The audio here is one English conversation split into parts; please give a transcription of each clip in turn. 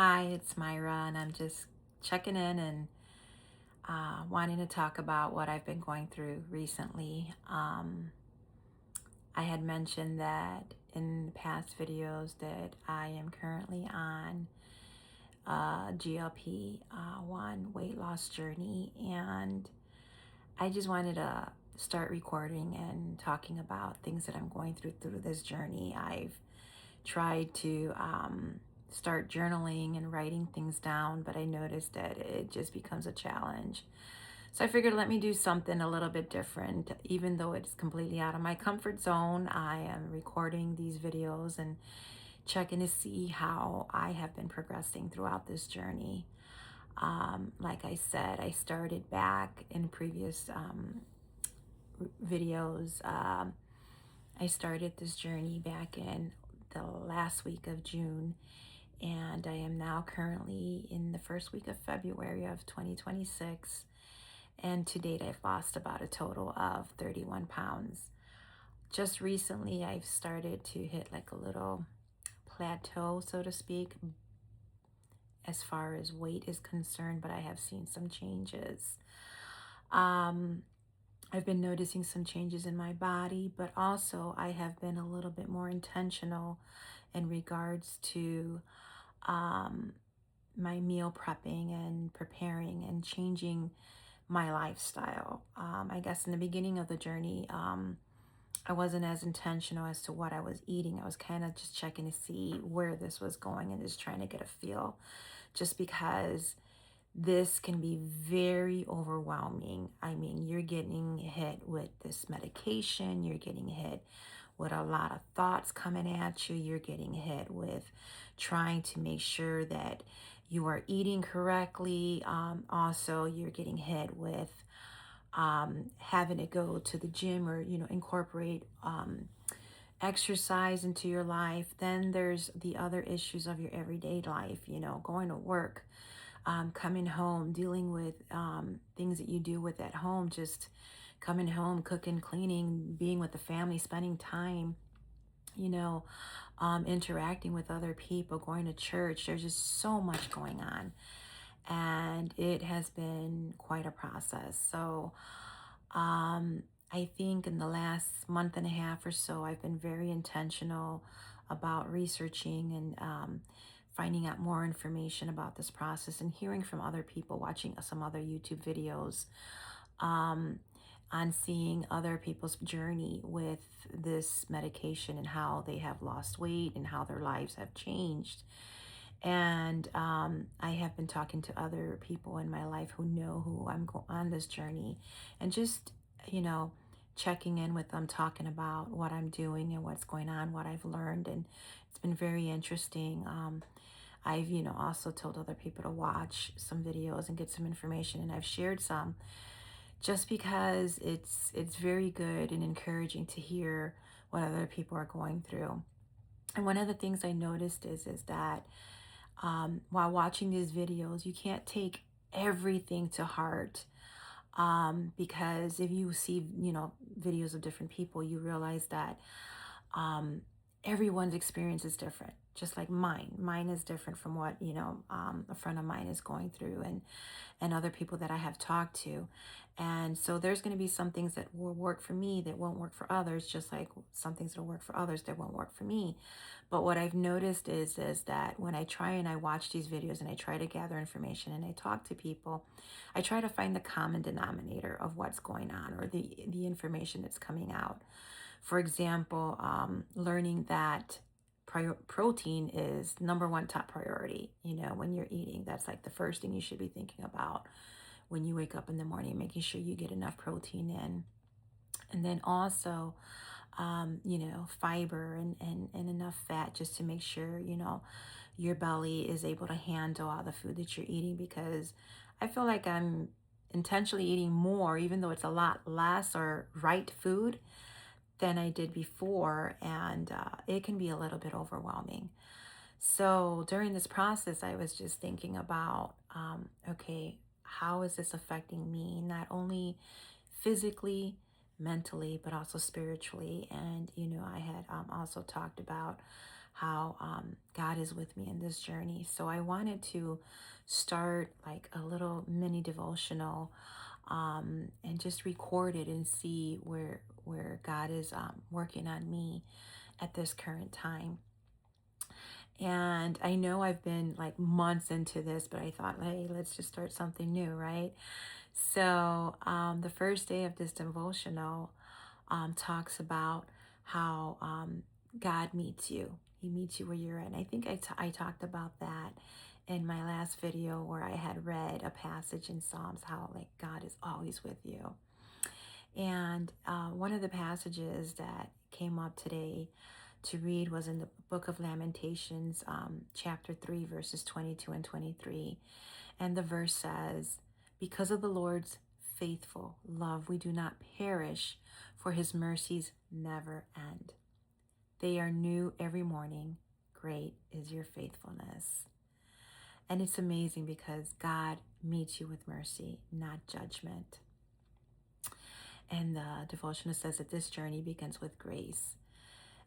Hi, it's Myra, and I'm just checking in and wanting to talk about what I've been going through recently. I had mentioned that in past videos that I am currently on a GLP 1 weight loss journey, and I just wanted to start recording and talking about things that I'm going through this journey. I've tried to start journaling and writing things down, but I noticed that it just becomes a challenge. So I figured let me do something a little bit different, even though it's completely out of my comfort zone. I am recording these videos and checking to see how I have been progressing throughout this journey. Like I said, I started back in previous videos. I started this journey back in the last week of June, and I am now currently in the first week of February of 2026. And to date, I've lost about a total of 31 pounds. Just recently, I've started to hit like a little plateau, so to speak, as far as weight is concerned, but I have seen some changes. Um, I've been noticing some changes in my body, but also I have been a little bit more intentional in regards to um, my meal prepping and preparing and changing my lifestyle. I guess in the beginning of the journey, I wasn't as intentional as to what I was eating. I was kind of just checking to see where this was going and just trying to get a feel, just because this can be very overwhelming. I mean, you're getting hit with this medication, you're getting hit with a lot of thoughts coming at you, you're getting hit with trying to make sure that you are eating correctly. Also, you're getting hit with having to go to the gym or, incorporate exercise into your life. Then there's the other issues of your everyday life, going to work, coming home, dealing with things that you do with at home, just coming home, cooking, cleaning, being with the family, spending time, interacting with other people, going to church. There's just so much going on. And it has been quite a process. So I think in the last month and a half or so, I've been very intentional about researching and finding out more information about this process and hearing from other people, watching some other YouTube videos um, on seeing other people's journey with this medication and how they have lost weight and how their lives have changed. And I have been talking to other people in my life who know who on this journey, and just, you know, checking in with them, talking about what I'm doing and what's going on, what I've learned. And it's been very interesting. I've, also told other people to watch some videos and get some information, and I've shared some just because it's very good and encouraging to hear what other people are going through. And one of the things I noticed is that while watching these videos, you can't take everything to heart, because if you see, videos of different people, you realize that um, everyone's experience is different, just like mine. Mine is different from what, a friend of mine is going through, and other people that I have talked to. And so there's going to be some things that will work for me that won't work for others, just like some things that will work for others that won't work for me. But what I've noticed is that when I try and I watch these videos and I try to gather information and I talk to people, I try to find the common denominator of what's going on, or the information that's coming out. For example, learning that protein is number one top priority. When you're eating, that's like the first thing you should be thinking about when you wake up in the morning, making sure you get enough protein in. And then also, fiber and enough fat, just to make sure, your belly is able to handle all the food that you're eating. Because I feel like I'm intentionally eating more, even though it's a lot less or right food than I did before, and it can be a little bit overwhelming. So during this process, I was just thinking about, okay, how is this affecting me, not only physically, mentally, but also spiritually? And, I had also talked about how God is with me in this journey. So I wanted to start like a little mini devotional, and just record it and see where God is working on me at this current time. And I know I've been like months into this, but I thought, hey, let's just start something new, right? So the first day of this devotional talks about how God meets you. He meets you where you're at. And I think I talked about that in my last video where I had read a passage in Psalms, how like God is always with you. And one of the passages that came up today to read was in the book of Lamentations, chapter 3, verses 22 and 23. And the verse says, because of the Lord's faithful love, we do not perish, for his mercies never end. They are new every morning. Great is your faithfulness. And it's amazing because God meets you with mercy, not judgment. And the devotional says that this journey begins with grace.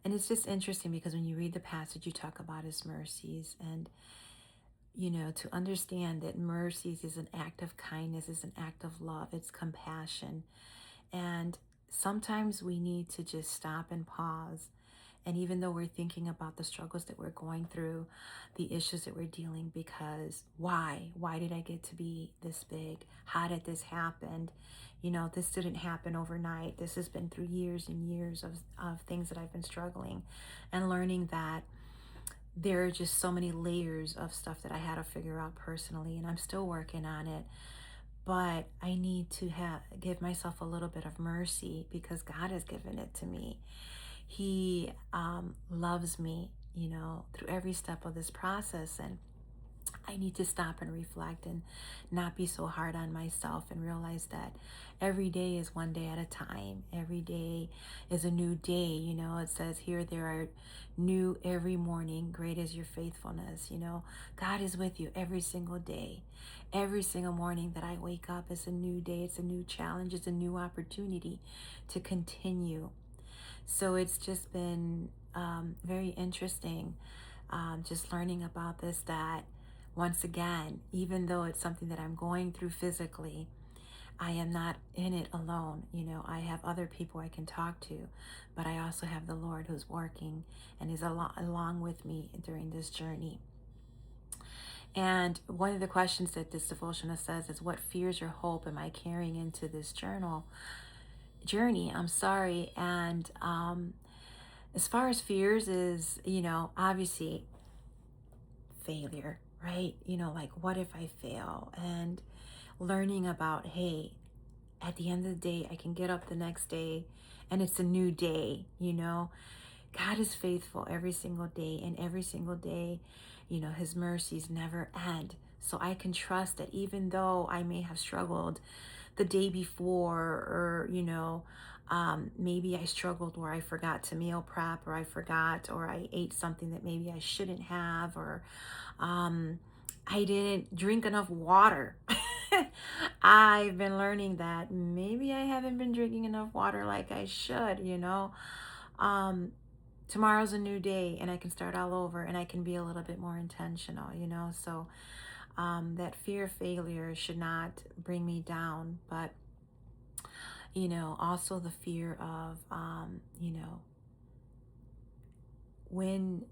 And it's just interesting because when you read the passage, you talk about his mercies. And, you know, to understand that mercies is an act of kindness, is an act of love, it's compassion. And sometimes we need to just stop and pause. And even though we're thinking about the struggles that we're going through, the issues that we're dealing, because why? Why did I get to be this big? How did this happen? You know, this didn't happen overnight. This has been through years and years of things that I've been struggling, and learning that there are just so many layers of stuff that I had to figure out personally, and I'm still working on it. But I need to give myself a little bit of mercy because God has given it to me. He loves me, you know, through every step of this process. And I need to stop and reflect and not be so hard on myself and realize that every day is one day at a time. Every day is a new day. You know, it says here, there are new every morning. Great is your faithfulness. You know, God is with you every single day. Every single morning that I wake up is a new day. It's a new challenge. It's a new opportunity to continue. So it's just been very interesting, just learning about this, that once again, even though it's something that I'm going through physically, I am not in it alone. You know, I have other people I can talk to, but I also have the Lord who's working and is along with me during this journey. And one of the questions that this devotional says is, what fears or hope am I carrying into this journey? I'm sorry. And as far as fears is, you know, obviously failure, right? You know, like, what if I fail? And learning about, hey, at the end of the day, I can get up the next day and it's a new day, you know? God is faithful every single day, and every single day, you know, his mercies never end. So I can trust that even though I may have struggled the day before, or, you know, maybe I struggled where I forgot to meal prep, or I forgot, or I ate something that maybe I shouldn't have, or I didn't drink enough water. I've been learning that maybe I haven't been drinking enough water like I should, you know. Um, Tomorrow's a new day and I can start all over, and I can be a little bit more intentional, you know. So that fear of failure should not bring me down, but, you know, also the fear of, you know, when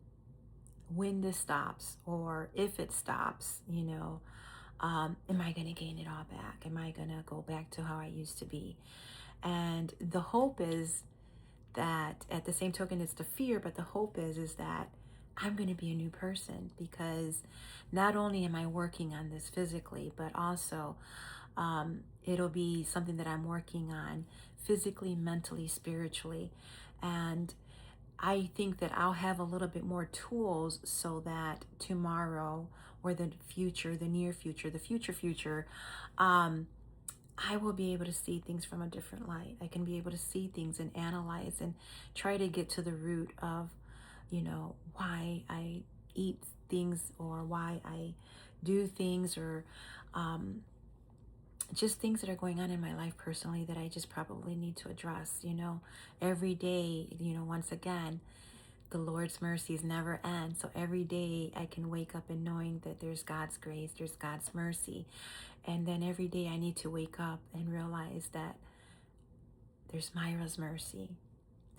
this stops, or if it stops, you know, am I going to gain it all back? Am I going to go back to how I used to be? And the hope is that, at the same token, it's the fear, but the hope is that I'm going to be a new person, because not only am I working on this physically, but also it'll be something that I'm working on physically, mentally, spiritually. And I think that I'll have a little bit more tools so that tomorrow, or the future, the near future, the future, I will be able to see things from a different light. I can be able to see things and analyze and try to get to the root of, you know, why I eat things, or why I do things, or just things that are going on in my life personally that I just probably need to address, you know, every day, you know, once again. the Lord's mercies never end. So every day I can wake up and knowing that there's God's grace, there's God's mercy. And then every day I need to wake up and realize that there's Myra's mercy,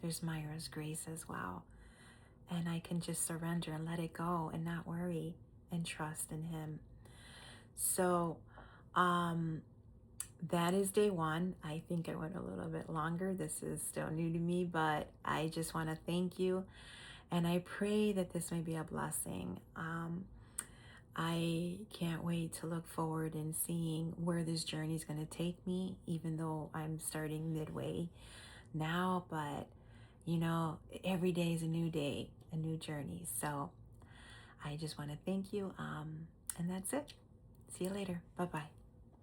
there's Myra's grace as well. And I can just surrender and let it go and not worry and trust in Him. So that is day one. I think I went a little bit longer. This is still new to me, but I just want to thank you. And I pray that this may be a blessing. I can't wait to look forward and seeing where this journey is going to take me, even though I'm starting midway now. But, every day is a new day, a new journey. So I just want to thank you. And that's it. See you later. Bye-bye.